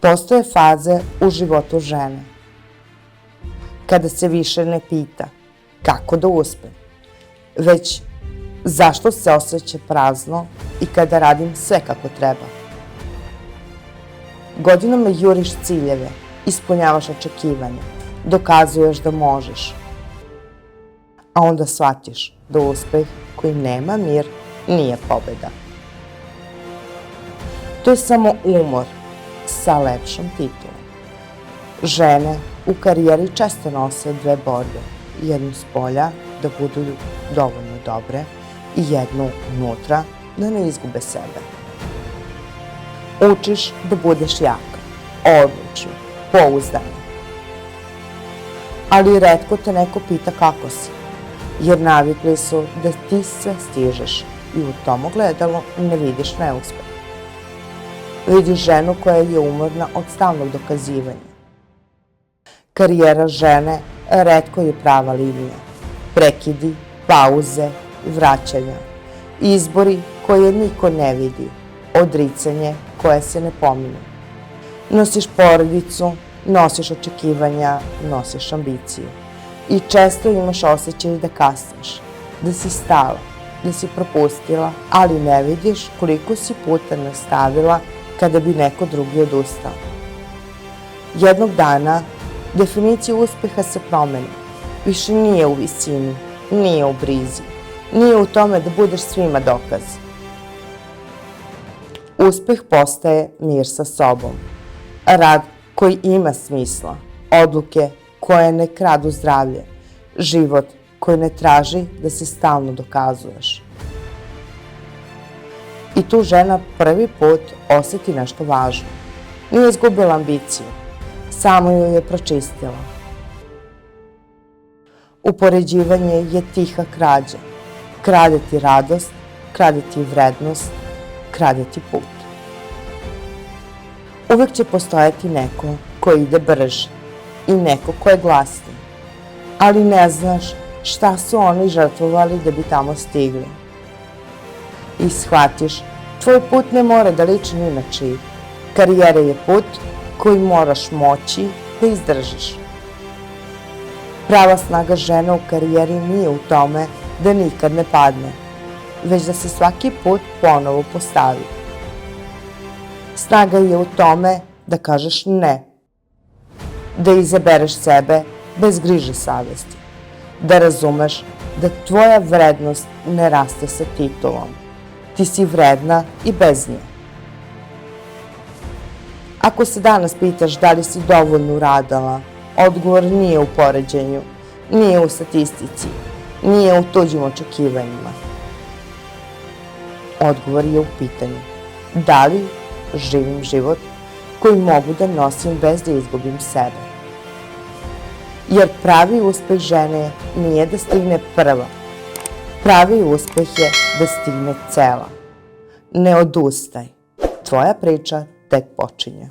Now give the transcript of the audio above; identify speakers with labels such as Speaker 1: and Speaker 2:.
Speaker 1: Postoje faze u životu žene kada se više ne pita kako da uspe, već zašto se osjeća prazno i kada radim sve kako treba. Godinama juriš ciljeve, ispunjavaš očekivanja, dokazuješ da možeš, a onda shvatiš da uspeh koji nema mir nije pobeda. To je samo umor sa lepšom titulom. Žene u karijeri često nose dve borbe, jednu spolja da budu dovoljno dobre i jednu unutra da ne izgube sebe. Učiš da budeš jaka, odlučna, pouzdana. Ali retko te neko pita kako si, jer navikli su da ti sve stižeš i u tom ogledalu ne vidiš neuspeh. Vidiš ženu koja je umorna od stalnog dokazivanja. Karijera žene retko je prava linija. Prekidi, pauze, vraćanja, izbori koje niko ne vidi, odricanje koje se ne pominje. Nosiš porodicu, nosiš očekivanja, nosiš ambiciju. I često imaš osjećaj da kasniš, da si stala, da si propustila, ali ne vidiš koliko si puta nastavila kada bi neko drugi odustao. Jednog dana definicija uspeha se promeni. Više nije u visini, nije u brizi, nije u tome da budeš svima dokaz. Uspeh postaje mir sa sobom, rad koji ima smisla, odluke koje ne kradu zdravlje, život koji ne traži da se stalno dokazuješ. I tu žena prvi put osjeti nešto važno. Nije izgubila ambiciju, samo ju je pročistila. Upoređivanje je tiha krađa. Krade ti radost, krade ti vrednost, krade ti put. Uvek će postojati neko ko ide brže i neko ko je glasniji, ali ne znaš šta su oni žrtvovali da bi tamo stigli. I shvatiš, tvoj put ne mora da liči ni na čiji. Karijera je put koji moraš moći da izdržiš. Prava snaga žene u karijeri nije u tome da nikad ne padne, već da se svaki put ponovo postavi. Snaga je u tome da kažeš ne, da izabereš sebe bez griže savesti, da razumeš da tvoja vrednost ne raste sa titulom. Ti si vredna i bez nje. Ako se danas pitaš da li si dovoljno uradila, odgovor nije u poređenju, nije u statistici, nije u tuđim očekivanjima. Odgovor je u pitanju da li živim život koji mogu da nosim bez da izgubim sebe. Jer pravi uspeh žene nije da stigne prva. Pravi uspeh je da stigne cela. Ne odustaj. Tvoja priča tek počinje.